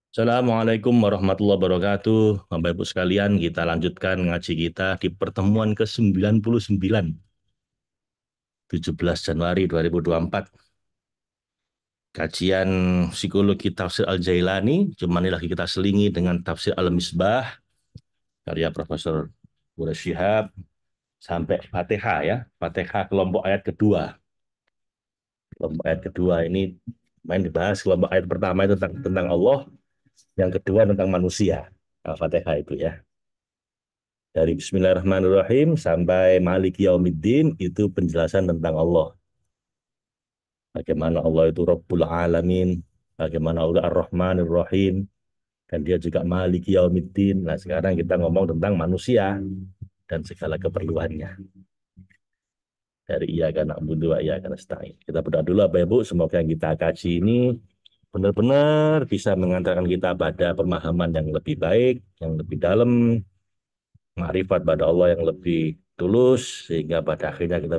Assalamualaikum warahmatullahi wabarakatuh. Bapak Ibu sekalian, kita lanjutkan ngaji kita di pertemuan ke-99, 17 Januari 2024. Kajian psikologi tafsir Al-Jailani, cuman ini lagi kita selingi dengan tafsir Al-Misbah, karya Profesor Buya Shihab, sampai Fatihah ya. Fatihah kelompok ayat kedua. Kelompok ayat kedua ini main dibahas. Kelompok ayat pertama itu tentang Allah, yang kedua tentang manusia. Al-Fatihah itu ya. Dari Bismillahirrahmanirrahim sampai Maliki Yaumiddin itu penjelasan tentang Allah. Bagaimana Allah itu Rabbul Alamin, bagaimana Allah Ar-Rahmanir Rahim, dan dia juga Maliki Yaumiddin. Nah, sekarang kita ngomong tentang manusia dan segala keperluannya. Dari iya karena na'budu wa iyyaka nasta'in. Kita berdoa dulu Bapak Ibu, semoga yang kita kaji ini benar-benar bisa mengantarkan kita pada pemahaman yang lebih baik, yang lebih dalam, ma'rifat pada Allah yang lebih tulus, sehingga pada akhirnya kita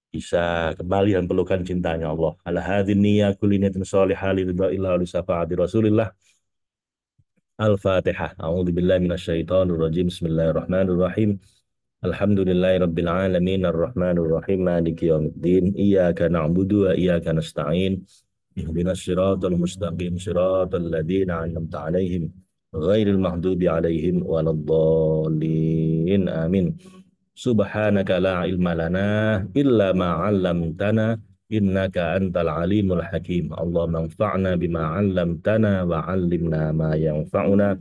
bisa kembali dan pelukan cintanya Allah. Ala hadhin niyya kulli niyatin shalihah lillahi wa li syafaati Rasulillah. Al-Fatihah. A'udzu billahi minasyaitonir rajim. Bismillahirrahmanirrahim. Alhamdulillahi rabbil alamin arrahmanir rahim maliki yaumiddin. Iyyaka na'budu wa iyyaka nasta'in. Ihdinas siratal mustaqim siratal ladzina an'amta 'alaihim ghairil maghdubi 'alaihim waladdallin. Amin. Subhanaka la ilma lana illa ma 'allamtana innaka antal alimul hakim. Allahumma anfa'na bima 'allamtana wa 'allimna ma yanfa'una.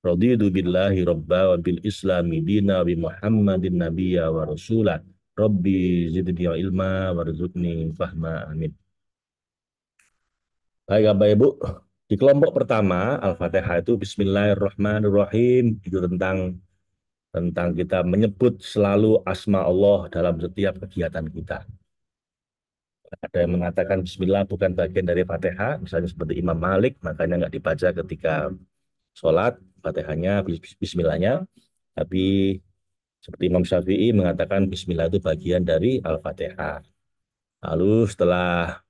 Raditu billahi rabba wa bil islami dina wa bi Muhammadin nabiyya wa rasula. Rabbi zidni ilma warzuqni fahma. Amin. Baik Bapak Ibu, di kelompok pertama Al-Fatihah itu Bismillahirrahmanirrahim, itu tentang kita menyebut selalu asma Allah dalam setiap kegiatan kita. Ada yang mengatakan Bismillah bukan bagian dari Fatihah, misalnya seperti Imam Malik, makanya nggak dibaca ketika sholat, Fatihahnya, Bismillahnya. Tapi seperti Imam Syafi'i mengatakan Bismillah itu bagian dari Al-Fatihah. Lalu setelah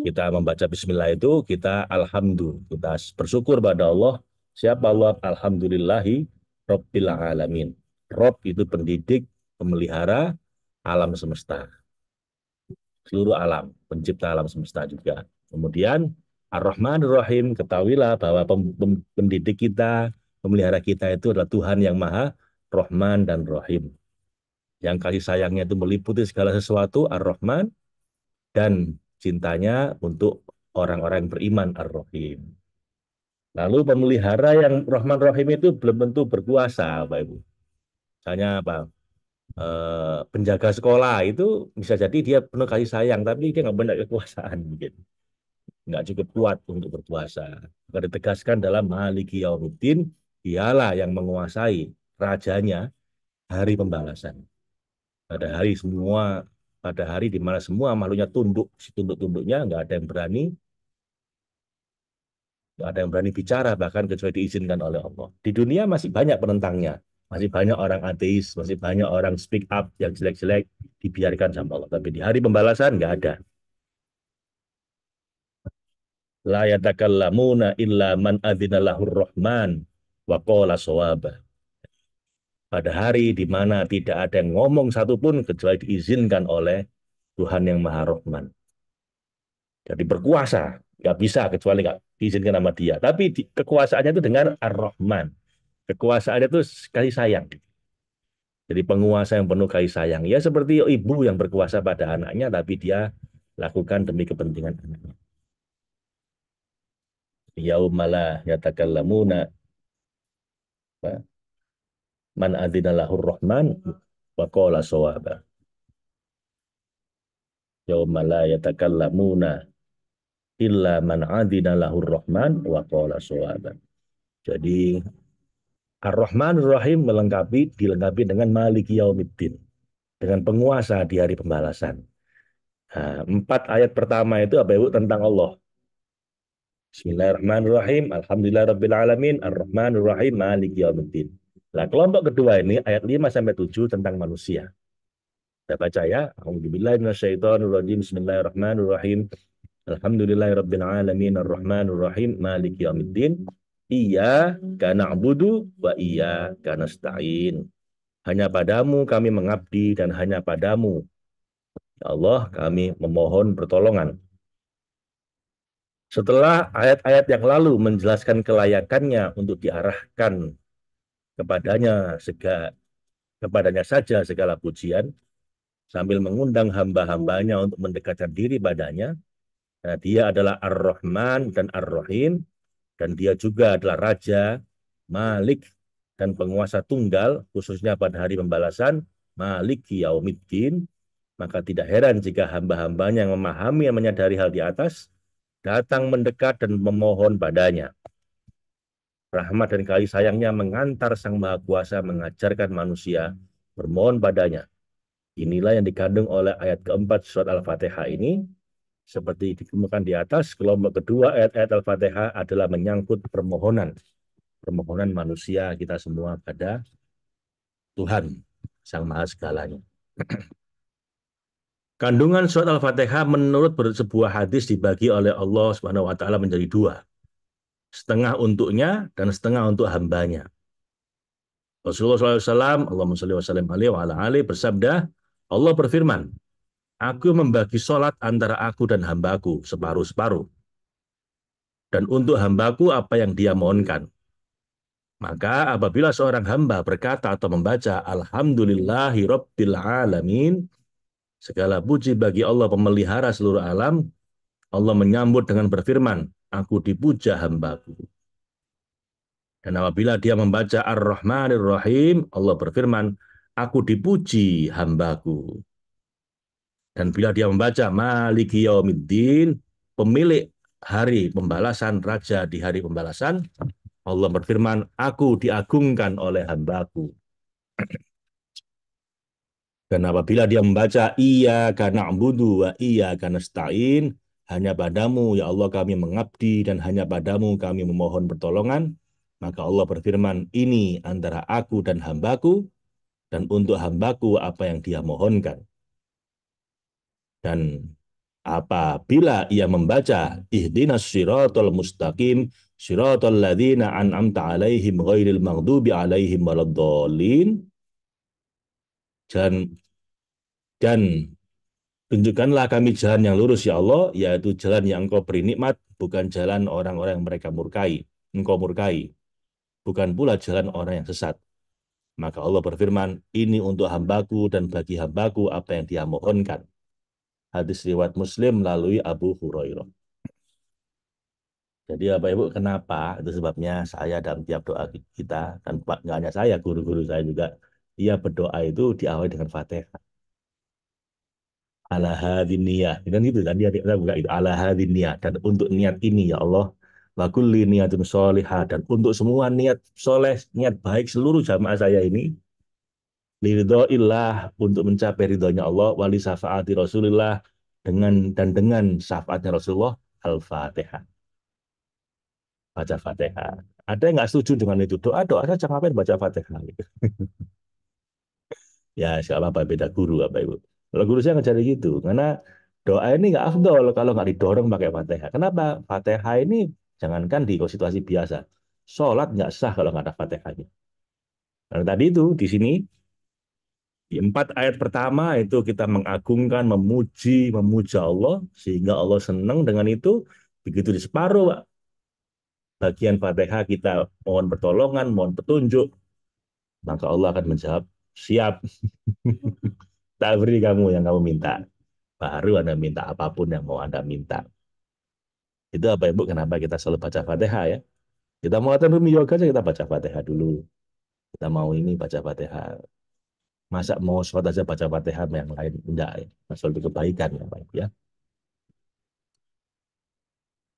kita membaca Bismillah itu, kita Alhamdulillah, kita bersyukur pada Allah. Siapa Allah? Alhamdulillahi Rabbil Alamin. Rob itu pendidik, pemelihara alam semesta, seluruh alam, pencipta alam semesta juga. Kemudian Ar-Rahman Ar-Rahim, ketahuilah bahwa pendidik kita, pemelihara kita itu adalah Tuhan yang Maha Rahman dan Rahim. Yang kasih sayangnya itu meliputi segala sesuatu, Ar-Rahman, dan cintanya untuk orang-orang yang beriman, Ar-Rahim. Lalu pemelihara yang Rahman Rahim itu belum tentu berkuasa, Bapak Ibu. Misalnya apa? Penjaga sekolah itu bisa jadi dia penuh kasih sayang, tapi dia nggak punya kekuasaan mungkin. Nggak cukup kuat untuk berkuasa. Maka ditegaskan dalam Maliki Yaumiddin, dialah yang menguasai rajanya hari pembalasan. Pada hari semua, pada hari di mana semua makhluknya tunduk, tunduk-tunduknya nggak ada yang berani bicara bahkan kecuali diizinkan oleh Allah. Di dunia masih banyak penentangnya, masih banyak orang ateis, masih banyak orang speak up yang jelek-jelek dibiarkan sama Allah. Tapi di hari pembalasan nggak ada. La yatakallamuna illa man adzina lahur rahman wa qala shawaba. Pada hari di mana tidak ada yang ngomong satupun kecuali diizinkan oleh Tuhan yang Maha Rahman. Jadi berkuasa, nggak bisa kecuali nggak diizinkan sama dia. Tapi kekuasaannya itu dengan Ar-Rahman. Kekuasaannya itu kasih sayang. Jadi penguasa yang penuh kasih sayang. Ya seperti ibu yang berkuasa pada anaknya, tapi dia lakukan demi kepentingan anaknya. Yaumala yatakallamuna man adzina lahur rahman wa qala shawaba. Yaumala yatakallamuna illa man adzina lahur rahman wa qala shawaba. Jadi Ar-Rahman Ar-Rahim dilengkapi dengan Maliki Yaumiddin, dengan penguasa di hari pembalasan. Nah, 4 ayat pertama itu apa Ibu tentang Allah. Bismillahirrahmanirrahim. Alhamdulillahirrabbilalamin. Ar-Rahmanir-Rahim. Maliki Yaumiddin. Nah, kelompok kedua ini ayat 5 sampai 7 tentang manusia. Kita baca ya. Alhamdulillah minasyaitonirrajim. Bismillahirrahmanirrahim. Alhamdulillahirabbil alamin arrahmanir rahim maliki yaumiddin. Iyyaka na'budu wa iyyaka nasta'in. Hanya padamu kami mengabdi dan hanya padamu, ya Allah, kami memohon pertolongan. Setelah ayat-ayat yang lalu menjelaskan kelayakannya untuk diarahkan kepadanya kepadanya saja segala pujian, sambil mengundang hamba-hambanya untuk mendekatkan diri padanya. Nah, dia adalah Ar-Rahman dan Ar-Rahim, dan dia juga adalah Raja, Malik, dan penguasa tunggal, khususnya pada hari pembalasan, Malik Yaumiddin. Maka tidak heran jika hamba-hambanya yang memahami dan menyadari hal di atas, datang mendekat dan memohon padanya. Rahmat dan kasih sayangnya mengantar Sang Maha Kuasa mengajarkan manusia bermohon padanya. Inilah yang dikandung oleh ayat keempat surat Al-Fatihah ini. Seperti dikemukakan di atas, kelompok kedua ayat-ayat Al-Fatihah adalah menyangkut permohonan. Permohonan manusia kita semua pada Tuhan, Sang Maha Segalanya. Kandungan surat Al-Fatihah menurut sebuah hadis dibagi oleh Allah Subhanahu wa taala menjadi dua. Setengah untuknya dan setengah untuk hambanya. Rasulullah SAW, Allahumma sholli wa sallim alaihi wa ala alihi, bersabda, Allah berfirman, aku membagi sholat antara aku dan hambaku separuh-separuh. Dan untuk hambaku apa yang dia mohonkan. Maka apabila seorang hamba berkata atau membaca Alhamdulillahi Rabbil Alamin, segala puji bagi Allah pemelihara seluruh alam, Allah menyambut dengan berfirman, aku dipuja hambaku. Dan apabila dia membaca Ar-Rahmanir Rahim, Allah berfirman, aku dipuji hambaku. Dan bila dia membaca Maliki Yaumiddin, pemilik hari pembalasan, raja di hari pembalasan, Allah berfirman, aku diagungkan oleh hambaku. Dan apabila dia membaca Iyyaka na'budu wa iyyaka nasta'in, hanya padamu ya Allah kami mengabdi dan hanya padamu kami memohon pertolongan, maka Allah berfirman, ini antara aku dan hambaku, dan untuk hambaku apa yang dia mohonkan. Dan apabila ia membaca ihdinas siratal mustaqim siratal ladzina an'amta alaihim ghairil maghdubi alaihim waladdallin, dan tunjukkanlah kami jalan yang lurus ya Allah, yaitu jalan yang engkau beri nikmat, bukan jalan orang-orang yang mereka murkai, engkau murkai, bukan pula jalan orang yang sesat. Maka Allah berfirman, ini untuk hambaku dan bagi hambaku apa yang dia mohonkan. Hadis riwayat Muslim melalui Abu Hurairah. Jadi Bapak Ibu, kenapa? Itu sebabnya saya dalam tiap doa kita, dan nggak hanya saya, guru-guru saya juga, ia berdoa itu diawali dengan Fatihah. Ala hadiniyah. Kan itu kan dia buka itu ala hadiniyah, dan untuk niat ini ya Allah, wa kulli niyatun sholihah, dan untuk semua niat soleh, niat baik seluruh jamaah saya ini, liridhoillah, untuk mencapai ridhonya Allah, wali syafaati Rasulullah, dengan syafaatnya Rasulullah, Al-Fatihah. Baca Fatihah. Ada yang nggak setuju dengan itu? Doa saja, ngapain baca Fatihah? Ya, siapa apa beda guru apa Ibu. Kalau guru saya ngajarin gitu, karena doa ini nggak afdol kalau nggak didorong pakai Fatihah. Kenapa? Fatihah ini jangankan di situasi biasa, sholat nggak sah kalau nggak ada Fatihahnya. Karena tadi itu di sini di 4 ayat pertama itu kita mengagungkan, memuja Allah sehingga Allah senang dengan itu. Begitu di separuh bagian Fatihah kita mohon pertolongan, mohon petunjuk, maka Allah akan menjawab, siap, tak beri kamu yang kamu minta. Baru Anda minta apapun yang mau Anda minta. Itu apa Ibu, kenapa kita selalu baca Fatihah ya. Kita mau latihan rumi yoga aja kita baca Fatihah dulu. Kita mau ini baca Fatihah. Masa mau sholat aja baca Fatihah yang lain? Enggak ya. Masuk lebih kebaikan ya Pak Ibu ya.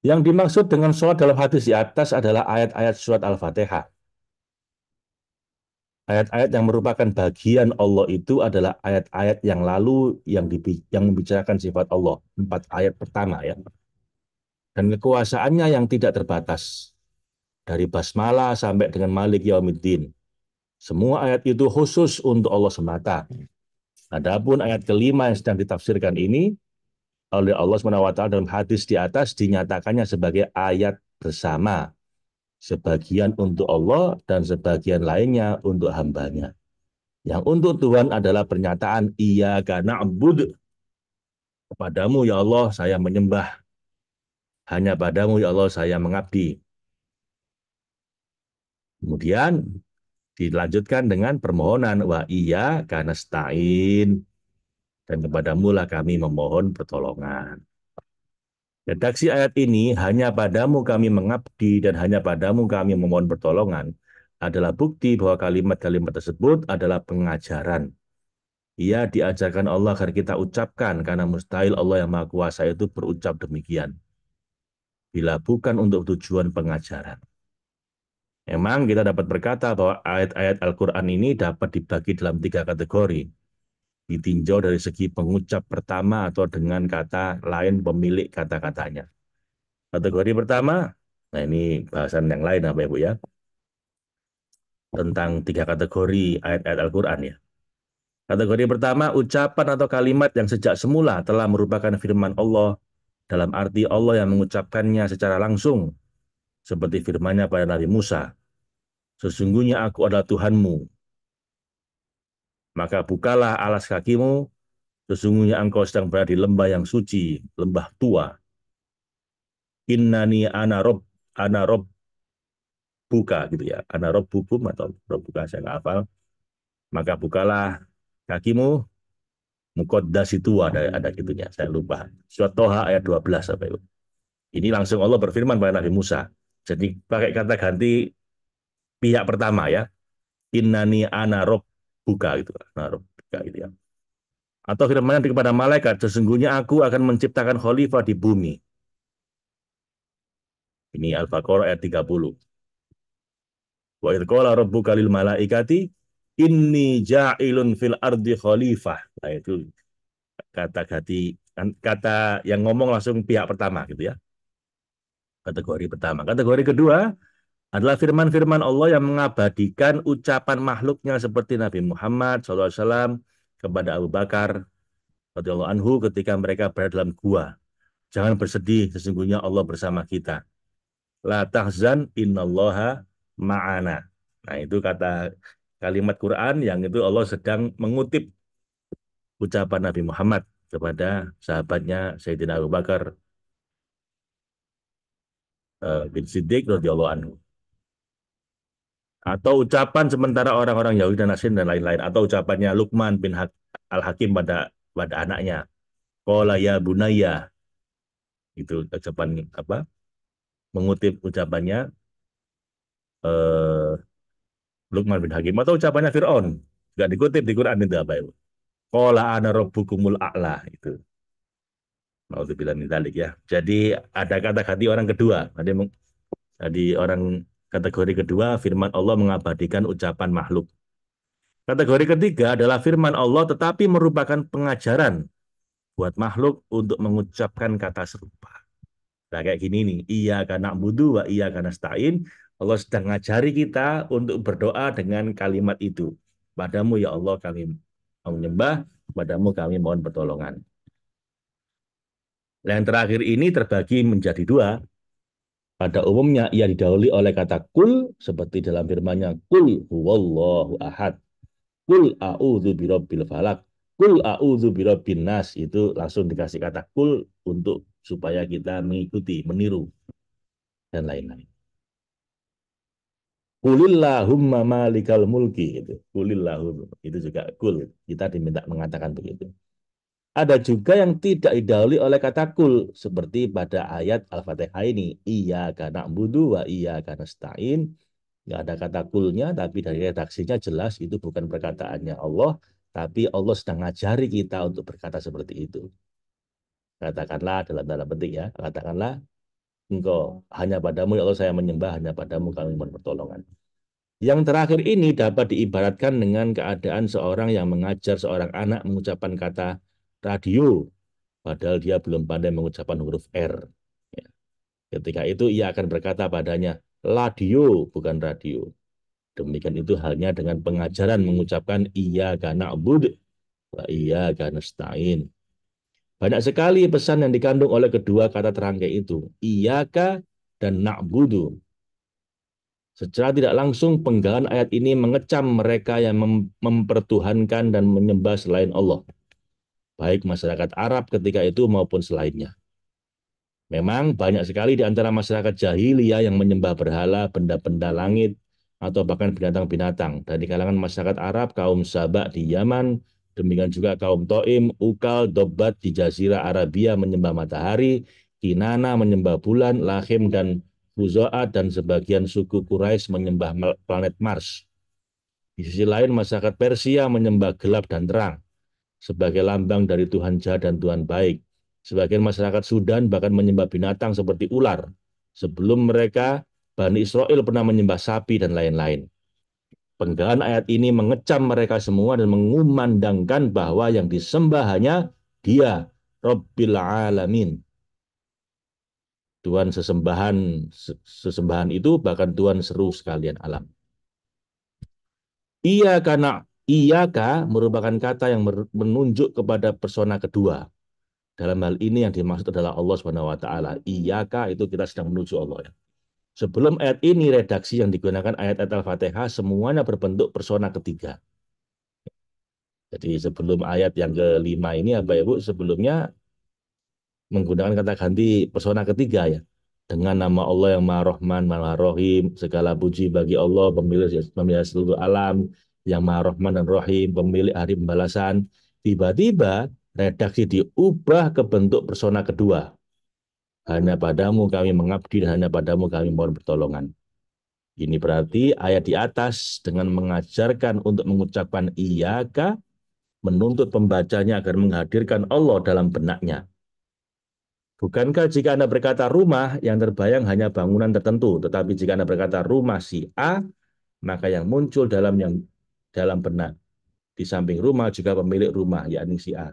Yang dimaksud dengan sholat dalam hadis di atas adalah ayat-ayat surat Al-Fatihah. Ayat-ayat yang merupakan bagian Allah itu adalah ayat-ayat yang lalu yang membicarakan sifat Allah. 4 ayat pertama ya. Dan kekuasaannya yang tidak terbatas. Dari basmalah sampai dengan Malik Yaumiddin. Semua ayat itu khusus untuk Allah semata. Adapun ayat kelima yang sedang ditafsirkan ini oleh Allah SWT dalam hadis di atas dinyatakannya sebagai ayat bersama. Sebagian untuk Allah dan sebagian lainnya untuk hambanya. Yang untuk Tuhan adalah pernyataan iyyaka na'budu. Kepadamu ya Allah saya menyembah. Hanya padamu ya Allah saya mengabdi. Kemudian dilanjutkan dengan permohonan wa iyyaka nasta'in. Dan kepadamu lah kami memohon pertolongan. Redaksi ayat ini hanya padamu kami mengabdi dan hanya padamu kami memohon pertolongan adalah bukti bahwa kalimat-kalimat tersebut adalah pengajaran. Ia diajarkan Allah agar kita ucapkan karena mustahil Allah yang Maha Kuasa itu berucap demikian. Bila bukan untuk tujuan pengajaran. Memang kita dapat berkata bahwa ayat-ayat Al-Quran ini dapat dibagi dalam 3 kategori. Ditinjau dari segi pengucap pertama atau dengan kata lain pemilik kata-katanya. Kategori pertama, nah ini bahasan yang lain apa Ibu ya, tentang 3 kategori ayat-ayat Al-Quran ya. Kategori pertama, ucapan atau kalimat yang sejak semula telah merupakan firman Allah, dalam arti Allah yang mengucapkannya secara langsung, seperti firman-Nya pada Nabi Musa, sesungguhnya aku adalah Tuhanmu, maka bukalah alas kakimu, sesungguhnya engkau sedang berada di lembah yang suci, lembah tua. Innani ana rob buka gitu ya, ana rob bukum atau rob buka saya nggak hafal. Maka bukalah kakimu, mukoddas itu ada gitunya, saya lupa. Surat Toha ayat 12 apa itu. Ini langsung Allah berfirman pada Nabi Musa. Jadi pakai kata ganti pihak pertama ya. Innani ana rob buka gitu, ana rob buka gitu ya. Atau firman kepada malaikat, sesungguhnya aku akan menciptakan khalifah di bumi. Ini Al-Baqarah ayat 30. Wa idh qala rabbuka lil malaikati inni ja'ilun fil ardi khalifah. Nah, itu kata ganti kata yang ngomong langsung pihak pertama gitu ya. Kategori pertama. Kategori kedua adalah firman-firman Allah yang mengabadikan ucapan makhluknya seperti Nabi Muhammad SAW kepada Abu Bakar radhiyallahu anhu ketika mereka berada dalam gua. Jangan bersedih, sesungguhnya Allah bersama kita. La tahzan innallaha ma'ana. Nah, itu kata kalimat Quran yang itu Allah sedang mengutip ucapan Nabi Muhammad kepada sahabatnya Sayyidina Abu Bakar bin Siddiq radhiyallahu anhu. Atau ucapan sementara orang-orang Yahudi dan Nasrani dan lain-lain, atau ucapannya Luqman bin Al-Hakim pada anaknya, qala ya bunayya, itu ucapan apa, mengutip ucapannya eh, Luqman bin Hakim, atau ucapannya Fir'aun nggak dikutip di Quran itu apa itu, qala ana rabbukumul a'la, itu naudzubillah min dzalik ya. Jadi ada kata ganti orang kedua, jadi orang kategori kedua firman Allah mengabadikan ucapan makhluk. Kategori ketiga adalah firman Allah tetapi merupakan pengajaran buat makhluk untuk mengucapkan kata serupa. Nah, kayak gini nih, iya karena budu wa iya karena stain. Allah sedang ngajari kita untuk berdoa dengan kalimat itu. Padamu ya Allah kami menyembah, padamu kami mohon pertolongan. Nah, yang terakhir ini terbagi menjadi dua. Pada umumnya ia didahului oleh kata kul seperti dalam firman-Nya kul huwallahu ahad. Kul a'udzu birabbil falak. Kul a'udzu birabbin nas. Itu langsung dikasih kata kul untuk supaya kita mengikuti, meniru dan lain-lain. Kulillahumma malikal mulki itu. Kulillahumma itu juga kul. Kita diminta mengatakan begitu. Ada juga yang tidak didahului oleh kata kul seperti pada ayat Al-Fatihah ini. Iyyaka na'budu wa iyyaka nasta'in. Nggak ada kata kulnya, tapi dari redaksinya jelas itu bukan perkataannya Allah, tapi Allah sedang ngajari kita untuk berkata seperti itu. Katakanlah dalam tanda petik ya, katakanlah engkau hanya padamu ya Allah saya menyembah, hanya padamu kami mohon pertolongan. Yang terakhir ini dapat diibaratkan dengan keadaan seorang yang mengajar seorang anak mengucapkan kata radio, padahal dia belum pandai mengucapkan huruf R. Ya. Ketika itu ia akan berkata padanya, radio bukan radio. Demikian itu halnya dengan pengajaran mengucapkan iya karena na'bud wa iya karena nasta'in. Banyak sekali pesan yang dikandung oleh kedua kata terangkai itu. Iyaka dan na'budu. Secara tidak langsung penggalan ayat ini mengecam mereka yang mempertuhankan dan menyembah selain Allah. Baik masyarakat Arab ketika itu maupun selainnya. Memang banyak sekali di antara masyarakat jahiliyah yang menyembah berhala, benda-benda langit, atau bahkan binatang-binatang. Dan di kalangan masyarakat Arab, kaum Sabak di Yaman, demikian juga kaum Toim, Ukal, Dobat di Jazirah Arabia menyembah matahari, Kinana menyembah bulan, Lahim dan Huzoat dan sebagian suku Quraisy menyembah planet Mars. Di sisi lain, masyarakat Persia menyembah gelap dan terang sebagai lambang dari Tuhan jahat dan Tuhan baik. Sebagian masyarakat Sudan bahkan menyembah binatang seperti ular. Sebelum mereka, Bani Israel pernah menyembah sapi dan lain-lain. Penggalan ayat ini mengecam mereka semua dan mengumandangkan bahwa yang disembah hanya Dia, Rabbil Alamin. Tuhan sesembahan itu bahkan Tuhan seru sekalian alam. Ia karena Iyaka merupakan kata yang menunjuk kepada persona kedua. Dalam hal ini yang dimaksud adalah Allah Subhanahu wa taala. Iyaka itu kita sedang menuju Allah ya. Sebelum ayat ini redaksi yang digunakan ayat-ayat Al-Fatihah semuanya berbentuk persona ketiga. Jadi sebelum ayat yang kelima ini apa ya Bu? Sebelumnya menggunakan kata ganti persona ketiga ya. Dengan nama Allah yang Maha Rahman, Maha Rahim, segala puji bagi Allah, pemilik seluruh alam, yang Maha Rahman dan Rahim, pemilik hari pembalasan. Tiba-tiba redaksi diubah ke bentuk persona kedua. Hanya padamu kami mengabdi dan hanya padamu kami mohon pertolongan. Ini berarti ayat di atas dengan mengajarkan untuk mengucapkan iyaka, menuntut pembacanya agar menghadirkan Allah dalam benaknya. Bukankah jika Anda berkata rumah, yang terbayang hanya bangunan tertentu, tetapi jika Anda berkata rumah si A, maka yang muncul dalam benak. Di samping rumah juga pemilik rumah, yakni si A.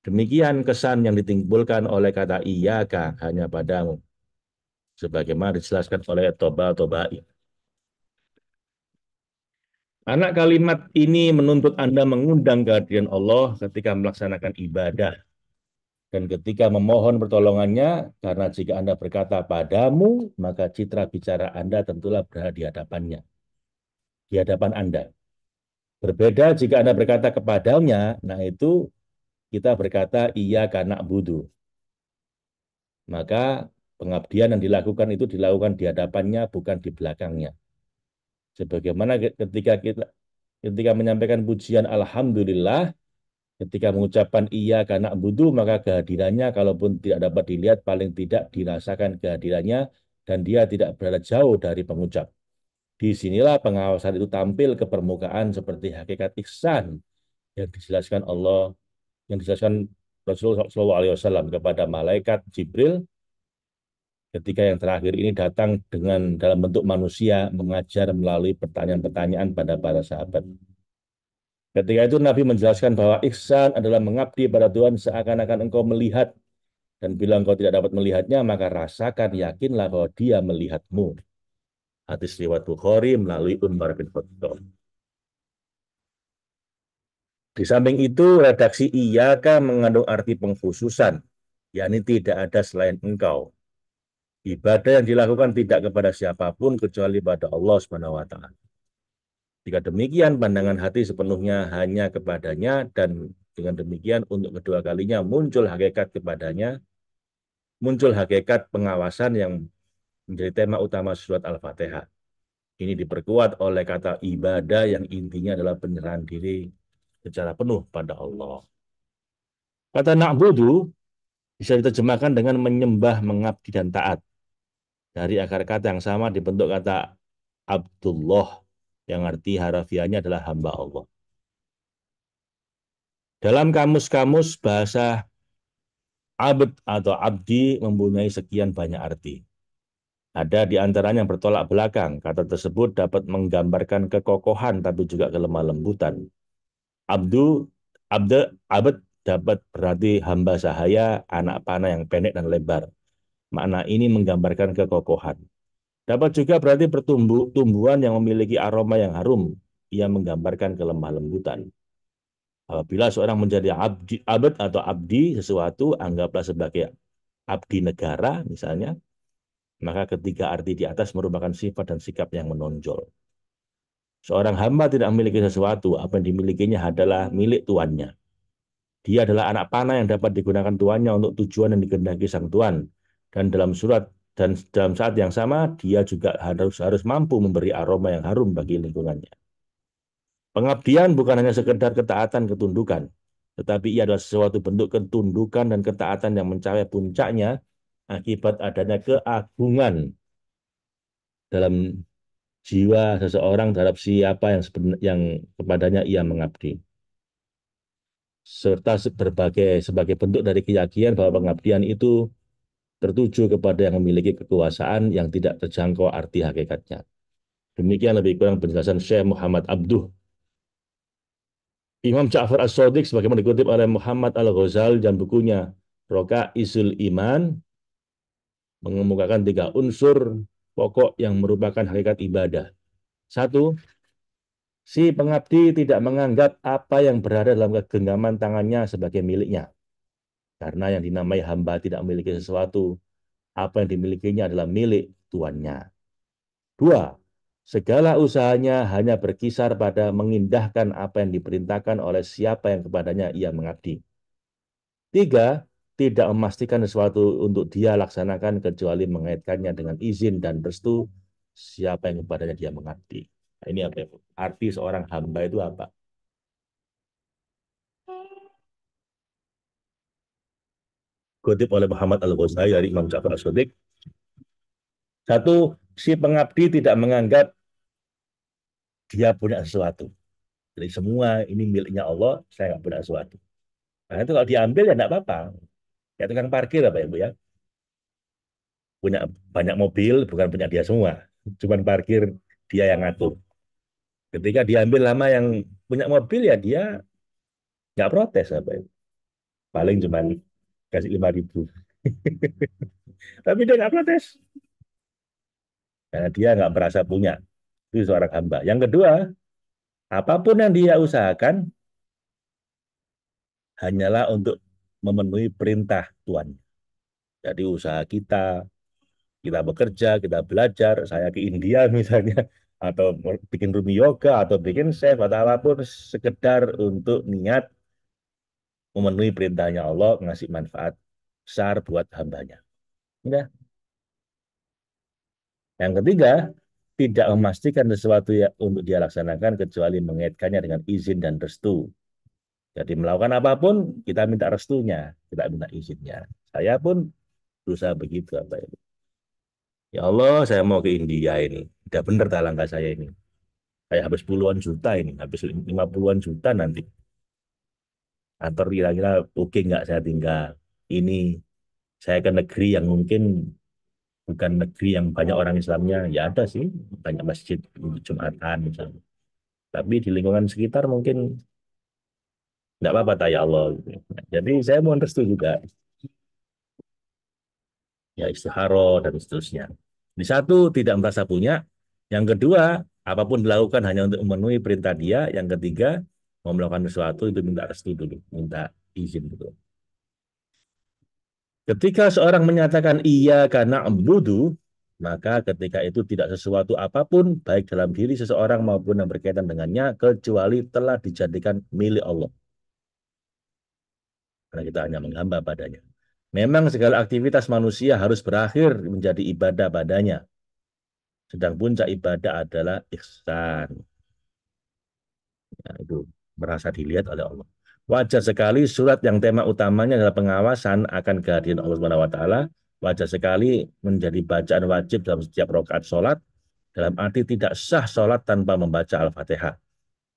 Demikian kesan yang ditimbulkan oleh kata iyaka hanya padamu. Sebagaimana dijelaskan oleh Toba-Tobai. Anak kalimat ini menuntut Anda mengundang kehadiran Allah ketika melaksanakan ibadah dan ketika memohon pertolongannya, karena jika Anda berkata padamu, maka citra bicara Anda tentulah berada di hadapannya, di hadapan Anda. Berbeda jika Anda berkata kepadanya, nah itu kita berkata iya karena budu. Maka pengabdian yang dilakukan itu dilakukan di hadapannya, bukan di belakangnya. Sebagaimana ketika menyampaikan pujian Alhamdulillah, ketika mengucapkan iya karena budu, maka kehadirannya kalaupun tidak dapat dilihat, paling tidak dirasakan kehadirannya dan dia tidak berada jauh dari pengucap. Disinilah pengawasan itu tampil ke permukaan seperti hakikat ihsan yang dijelaskan yang dijelaskan Rasulullah SAW kepada malaikat Jibril ketika yang terakhir ini datang dalam bentuk manusia mengajar melalui pertanyaan-pertanyaan pada para sahabat. Ketika itu Nabi menjelaskan bahwa ihsan adalah mengabdi pada Tuhan seakan-akan engkau melihat, dan bila engkau tidak dapat melihatnya, maka rasakan, yakinlah bahwa dia melihatmu. Hadis riwayat Bukhari melalui Umar bin Khattab. Di samping itu, redaksi iyaka mengandung arti pengkhususan, yakni tidak ada selain engkau. Ibadah yang dilakukan tidak kepada siapapun kecuali pada Allah Subhanahu wa taala. Jika demikian, pandangan hati sepenuhnya hanya kepadanya, dan dengan demikian untuk kedua kalinya muncul hakikat pengawasan yang menjadi tema utama surat Al-Fatihah. Ini diperkuat oleh kata ibadah yang intinya adalah penyerahan diri secara penuh pada Allah. Kata na'budu bisa diterjemahkan dengan menyembah, mengabdi, dan taat. Dari akar kata yang sama dibentuk kata Abdullah yang arti harafiahnya adalah hamba Allah. Dalam kamus-kamus bahasa abd atau abdi mempunyai sekian banyak arti. Ada di antaranya yang bertolak belakang. Kata tersebut dapat menggambarkan kekokohan tapi juga kelemah lembutan. Abdu, abd dapat berarti hamba sahaya, anak panah yang pendek dan lebar. Makna ini menggambarkan kekokohan. Dapat juga berarti tumbuhan yang memiliki aroma yang harum. Ia menggambarkan kelemah lembutan. Apabila seorang menjadi abd atau abdi sesuatu, anggaplah sebagai abdi negara misalnya, maka ketiga arti di atas merupakan sifat dan sikap yang menonjol. Seorang hamba tidak memiliki sesuatu, apa yang dimilikinya adalah milik tuannya. Dia adalah anak panah yang dapat digunakan tuannya untuk tujuan yang dikehendaki sang tuan. Dan dalam saat yang sama, dia juga harus mampu memberi aroma yang harum bagi lingkungannya. Pengabdian bukan hanya sekedar ketaatan ketundukan, tetapi ia adalah sesuatu bentuk ketundukan dan ketaatan yang mencapai puncaknya akibat adanya keagungan dalam jiwa seseorang terhadap siapa yang kepadanya ia mengabdi, serta sebagai bentuk dari keyakinan bahwa pengabdian itu tertuju kepada yang memiliki kekuasaan yang tidak terjangkau arti hakikatnya. Demikian lebih kurang penjelasan Syekh Muhammad Abduh. Imam Ja'far As-Shadiq sebagaimana dikutip oleh Muhammad Al-Ghazali dan bukunya Roka Isul Iman mengemukakan tiga unsur pokok yang merupakan hakikat ibadah. Satu, si pengabdi tidak menganggap apa yang berada dalam genggaman tangannya sebagai miliknya. Karena yang dinamai hamba tidak memiliki sesuatu, apa yang dimilikinya adalah milik tuannya. Dua, segala usahanya hanya berkisar pada mengindahkan apa yang diperintahkan oleh siapa yang kepadanya ia mengabdi. Tiga, tidak memastikan sesuatu untuk dia laksanakan kecuali mengaitkannya dengan izin dan restu siapa yang kepadanya dia mengabdi. Nah, ini apa? Arti seorang hamba itu apa? Kutip oleh Muhammad Al-Ghazali dari Imam Ja'far As-Shadiq. Satu, si pengabdi tidak menganggap dia punya sesuatu. Jadi semua ini miliknya Allah, saya nggak punya sesuatu. Nah itu kalau diambil ya nggak apa-apa. Ya tukang parkir apa ya Bu ya? Punya banyak mobil, bukan punya dia semua. Cuman parkir dia yang ngatur. Ketika diambil lama yang punya mobil ya dia nggak protes apa ya. Paling cuman kasih 5.000. Tapi dia nggak protes. Karena dia nggak merasa punya. Itu seorang hamba. Yang kedua, apapun yang dia usahakan hanyalah untuk memenuhi perintah Tuhan. Jadi usaha kita bekerja, kita belajar, saya ke India misalnya, atau bikin room yoga, atau bikin chef, atau apapun, sekedar untuk niat memenuhi perintahnya Allah, ngasih manfaat besar buat hambanya. Udah. Yang ketiga, tidak memastikan sesuatu ya, untuk dia laksanakan kecuali mengaitkannya dengan izin dan restu. Jadi melakukan apapun, kita minta restunya, kita minta izinnya. Saya pun berusaha begitu. Apa itu. Ya Allah, saya mau ke India ini. Udah bener tak langkah saya ini. Kayak habis puluhan juta ini, habis 50-an juta nanti. Kantor kira-kira oke nggak saya tinggal. Ini saya ke negeri yang mungkin bukan negeri yang banyak orang Islamnya. Ya ada sih, banyak masjid untuk Jumatan misalnya. Tapi di lingkungan sekitar mungkin nggak apa-apa tak ya Allah. Gitu. Jadi saya mohon restu juga. Ya istiharo dan seterusnya. Di satu, tidak merasa punya. Yang kedua, apapun dilakukan hanya untuk memenuhi perintah dia. Yang ketiga, mau melakukan sesuatu itu minta restu dulu, minta izin dulu. Ketika seorang menyatakan iya karena embudu, maka ketika itu tidak sesuatu apapun, baik dalam diri seseorang maupun yang berkaitan dengannya, kecuali telah dijadikan milik Allah. Karena kita hanya menghamba padanya. Memang segala aktivitas manusia harus berakhir menjadi ibadah padanya. Sedang puncak ibadah adalah ihsan. Ya, itu merasa dilihat oleh Allah. Wajar sekali surat yang tema utamanya adalah pengawasan akan kehadiran Allah Subhanahu wa taala. Wajar sekali menjadi bacaan wajib dalam setiap rakaat sholat, dalam arti tidak sah sholat tanpa membaca Al-Fatihah.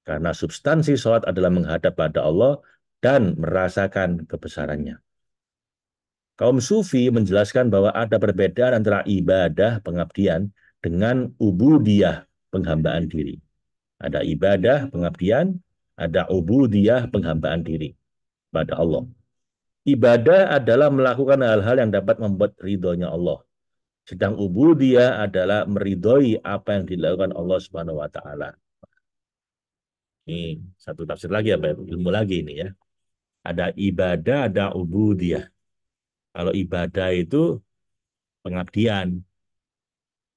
Karena substansi sholat adalah menghadap pada Allah dan merasakan kebesarannya. Kaum sufi menjelaskan bahwa ada perbedaan antara ibadah pengabdian dengan ubudiyah penghambaan diri. Ada ibadah pengabdian, ada ubudiyah penghambaan diri pada Allah. Ibadah adalah melakukan hal-hal yang dapat membuat ridhonya Allah. Sedang ubudiyah adalah meridhoi apa yang dilakukan Allah Subhanahu wa taala. Ini satu tafsir lagi apa ilmu lagi ini ya. Ada ibadah, ada ubudiyah. Kalau ibadah itu pengabdian.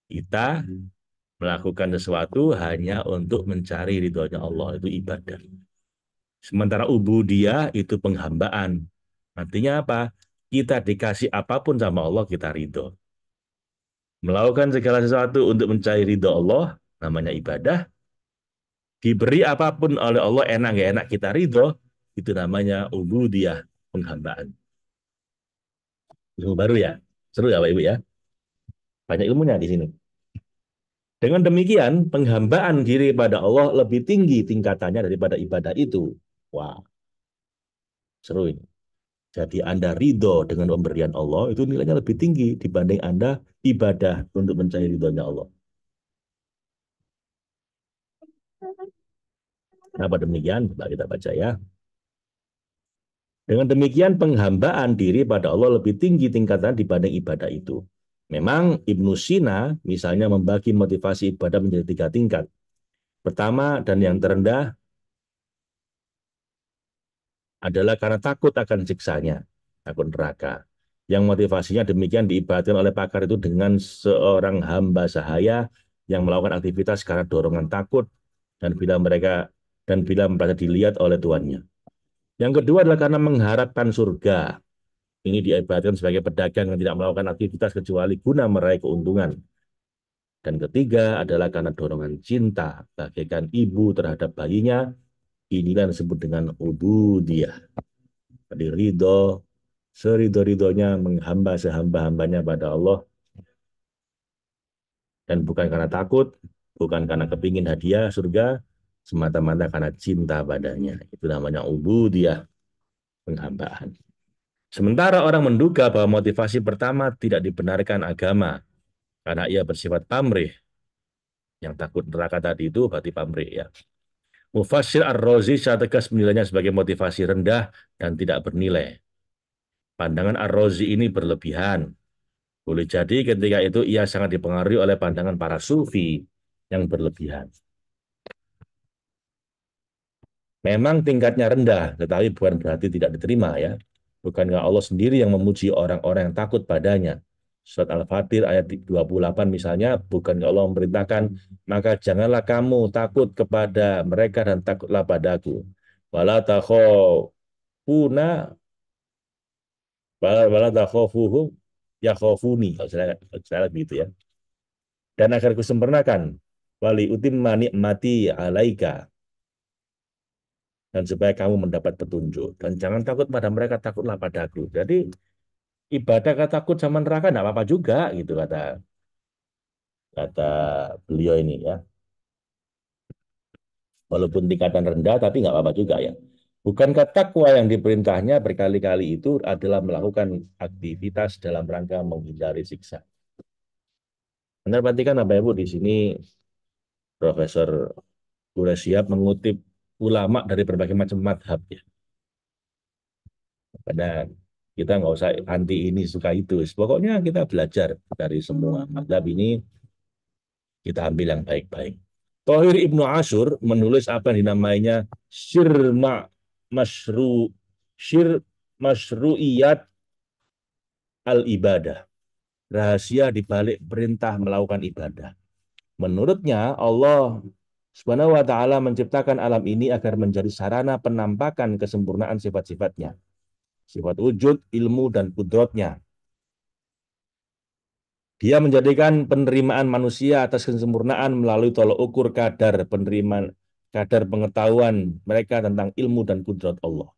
Kita melakukan sesuatu hanya untuk mencari ridhonya Allah, itu ibadah. Sementara ubudiyah itu penghambaan. Artinya apa? Kita dikasih apapun sama Allah, kita ridho. Melakukan segala sesuatu untuk mencari ridho Allah, namanya ibadah. Diberi apapun oleh Allah, enak gak enak kita ridho, itu namanya ubudiyah, penghambaan. Ilmu baru ya? Seru ya Pak Ibu ya? Banyak ilmunya di sini. Dengan demikian, penghambaan diri pada Allah lebih tinggi tingkatannya daripada ibadah itu. Wah, seru ini. Jadi Anda ridho dengan pemberian Allah, itu nilainya lebih tinggi dibanding Anda ibadah untuk mencari ridhonya Allah. Kenapa demikian? Coba kita baca ya. Dengan demikian, penghambaan diri pada Allah lebih tinggi tingkatan dibanding ibadah itu. Memang Ibnu Sina misalnya membagi motivasi ibadah menjadi tiga tingkat. Pertama dan yang terendah adalah karena takut akan siksanya, takut neraka. Yang motivasinya demikian diibaratkan oleh pakar itu dengan seorang hamba sahaya yang melakukan aktivitas karena dorongan takut dan bila merasa dilihat oleh tuannya. Yang kedua adalah karena mengharapkan surga. Ini diibaratkan sebagai pedagang yang tidak melakukan aktivitas kecuali guna meraih keuntungan. Dan ketiga adalah karena dorongan cinta, bagaikan ibu terhadap bayinya. Inilah yang disebut dengan ubudiyah. Jadi ridho, seridho-ridhonya menghamba sehamba-hambanya pada Allah, dan bukan karena takut, bukan karena kepingin hadiah surga, semata-mata karena cinta padanya. Itu namanya ubudiyah, penghambaan. Sementara orang menduga bahwa motivasi pertama tidak dibenarkan agama, karena ia bersifat pamrih. Yang takut neraka tadi itu berarti pamrih ya. Mufassir Ar-Razi secara tegas menilainya sebagai motivasi rendah dan tidak bernilai. Pandangan Ar-Razi ini berlebihan. Boleh jadi ketika itu ia sangat dipengaruhi oleh pandangan para sufi yang berlebihan. Memang tingkatnya rendah, tetapi bukan berarti tidak diterima ya. Bukankah Allah sendiri yang memuji orang-orang yang takut padanya? Surat Al-Fatir ayat 28 misalnya, bukankah Allah memerintahkan, maka janganlah kamu takut kepada mereka dan takutlah padaku. Wala takhafuna wala takhafuhum yakhafuni. Kalau saya begitu ya. Dan agar kusempurnakan wali utimma nikmati alaika, dan supaya kamu mendapat petunjuk. Dan jangan takut pada mereka, takutlah padaku. Jadi ibadah kata takut sama neraka tidak apa-apa juga, gitu kata kata beliau ini ya. Walaupun tingkatan rendah, tapi nggak apa-apa juga ya. Bukankah takwa yang diperintahnya berkali-kali itu adalah melakukan aktivitas dalam rangka menghindari siksa. Anda perhatikan apa ya Bu, di sini Profesor Quraisyihab mengutip ulama dari berbagai macam madhab ya. Karena kita nggak usah anti ini suka itu. Pokoknya kita belajar dari semua madhab ini, kita ambil yang baik-baik. Tohir Ibnu Ashur menulis apa yang dinamainya Syirma Masyru Syir Masyruiyat al-Ibadah. Rahasia di balik perintah melakukan ibadah. Menurutnya Allah Subhanahu wa taala menciptakan alam ini agar menjadi sarana penampakan kesempurnaan sifat-sifatnya. Sifat wujud, ilmu, dan kudrotnya. Dia menjadikan penerimaan manusia atas kesempurnaan melalui tolok ukur kadar pengetahuan mereka tentang ilmu dan kudrat Allah.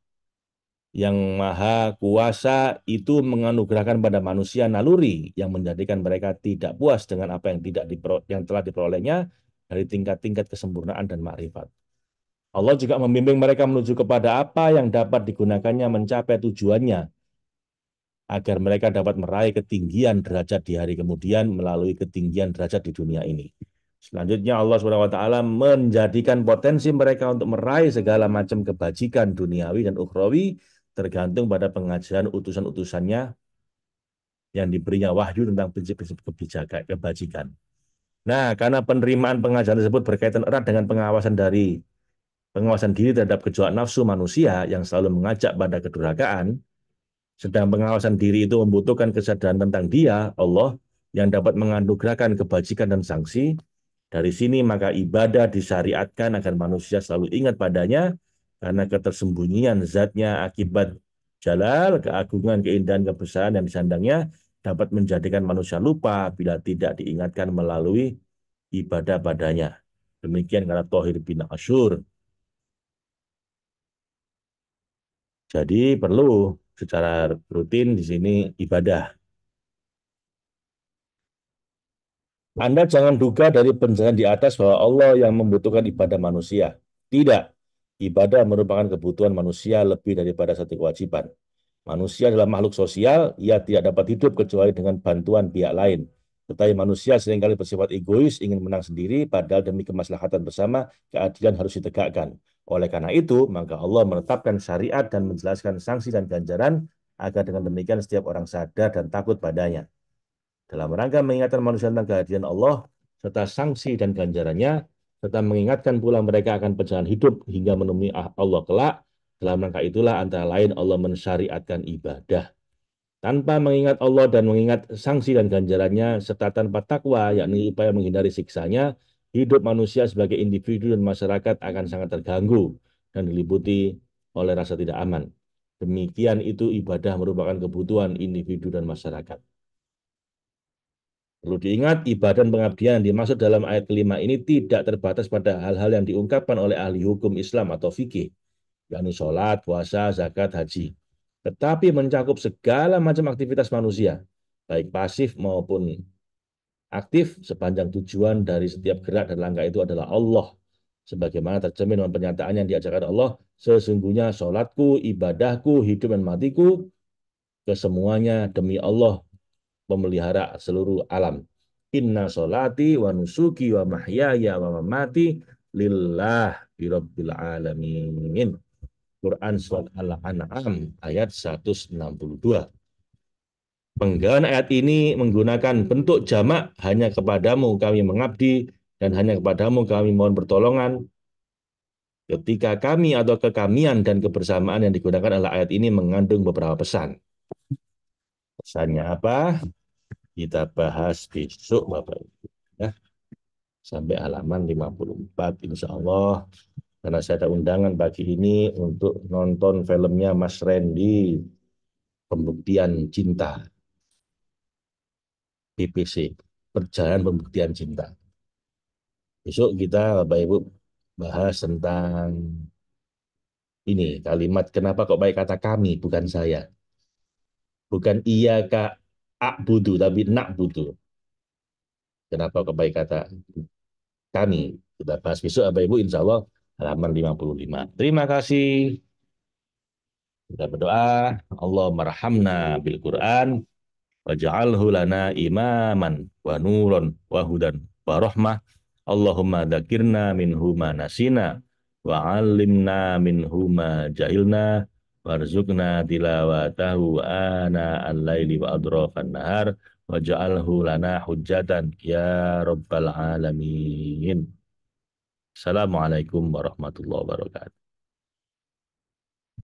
Yang maha kuasa itu menganugerahkan pada manusia naluri yang menjadikan mereka tidak puas dengan apa yang telah diperolehnya dari tingkat-tingkat kesempurnaan dan makrifat. Allah juga membimbing mereka menuju kepada apa yang dapat digunakannya mencapai tujuannya, agar mereka dapat meraih ketinggian derajat di hari kemudian melalui ketinggian derajat di dunia ini. Selanjutnya Allah SWT menjadikan potensi mereka untuk meraih segala macam kebajikan duniawi dan ukhrawi tergantung pada pengajaran utusan-utusannya yang diberinya wahyu tentang prinsip-prinsip kebajikan. Nah, karena penerimaan pengajaran tersebut berkaitan erat dengan pengawasan dari pengawasan diri terhadap gejolak nafsu manusia yang selalu mengajak pada kedurhakaan, sedang pengawasan diri itu membutuhkan kesadaran tentang Dia, Allah, yang dapat menganugerahkan kebajikan dan sanksi. Dari sini maka ibadah disyariatkan agar manusia selalu ingat padanya karena ketersembunyian zatnya akibat jalal, keagungan, keindahan, kebesaran yang disandangnya dapat menjadikan manusia lupa bila tidak diingatkan melalui ibadah padanya. Demikian kata Thohir bin Asyur. Jadi perlu secara rutin di sini ibadah. Anda jangan duga dari penjelasan di atas bahwa Allah yang membutuhkan ibadah manusia. Tidak. Ibadah merupakan kebutuhan manusia lebih daripada satu kewajiban. Manusia adalah makhluk sosial, ia tidak dapat hidup kecuali dengan bantuan pihak lain. Tetapi manusia seringkali bersifat egois, ingin menang sendiri, padahal demi kemaslahatan bersama, keadilan harus ditegakkan. Oleh karena itu, maka Allah menetapkan syariat dan menjelaskan sanksi dan ganjaran, agar dengan demikian setiap orang sadar dan takut padanya. Dalam rangka mengingatkan manusia tentang kehadiran Allah, serta sanksi dan ganjarannya, serta mengingatkan pula mereka akan perjalanan hidup hingga menemui Allah kelak, dalam rangka itulah antara lain Allah mensyariatkan ibadah. Tanpa mengingat Allah dan mengingat sanksi dan ganjarannya, serta tanpa takwa, yakni upaya menghindari siksanya, hidup manusia sebagai individu dan masyarakat akan sangat terganggu dan diliputi oleh rasa tidak aman. Demikian itu ibadah merupakan kebutuhan individu dan masyarakat. Perlu diingat, ibadah dan pengabdian yang dimaksud dalam ayat kelima ini tidak terbatas pada hal-hal yang diungkapkan oleh ahli hukum Islam atau fikih, yakni sholat, puasa, zakat, haji. Tetapi mencakup segala macam aktivitas manusia, baik pasif maupun aktif, sepanjang tujuan dari setiap gerak dan langkah itu adalah Allah. Sebagaimana tercermin dalam pernyataan yang diajarkan Allah, sesungguhnya sholatku, ibadahku, hidup dan matiku, kesemuanya demi Allah pemelihara seluruh alam. Inna solati wa nusuki wa mahyaya wa mamati lillah birabbil alamin. Quran Surat Al-An'am ayat 162. Penggalan ayat ini menggunakan bentuk jamak, hanya kepadamu kami mengabdi dan hanya kepadamu kami mohon pertolongan. Ketika kami atau kekamian dan kebersamaan yang digunakan adalah ayat ini mengandung beberapa pesan. Pesannya apa? Kita bahas besok, Bapak Ibu. Ya, sampai halaman 54, insya Allah. Karena saya ada undangan pagi ini untuk nonton filmnya Mas Randy, Pembuktian Cinta, BBC, Perjalanan Pembuktian Cinta. Besok kita, Bapak Ibu, bahas tentang ini, kalimat kenapa kok baik kata kami, bukan saya. Bukan iya kak ak budu, tapi nak budu. Kenapa kok baik kata kami. Kita bahas besok, Bapak Ibu, insya Allah halaman 55. Terima kasih. Kita berdoa, Allah marhamna bil Quran, waj'alhu lana imaman wa nuron wa hudan wa rahmah. Allahumma dzakirna minhu ma nasina wa 'allimna minhu ma jahilna warzuqna tilawatahu ana al-laili wa adrafan nahar waj'alhu lana hujjatan ya rabbal alamin. Assalamualaikum warahmatullahi wabarakatuh.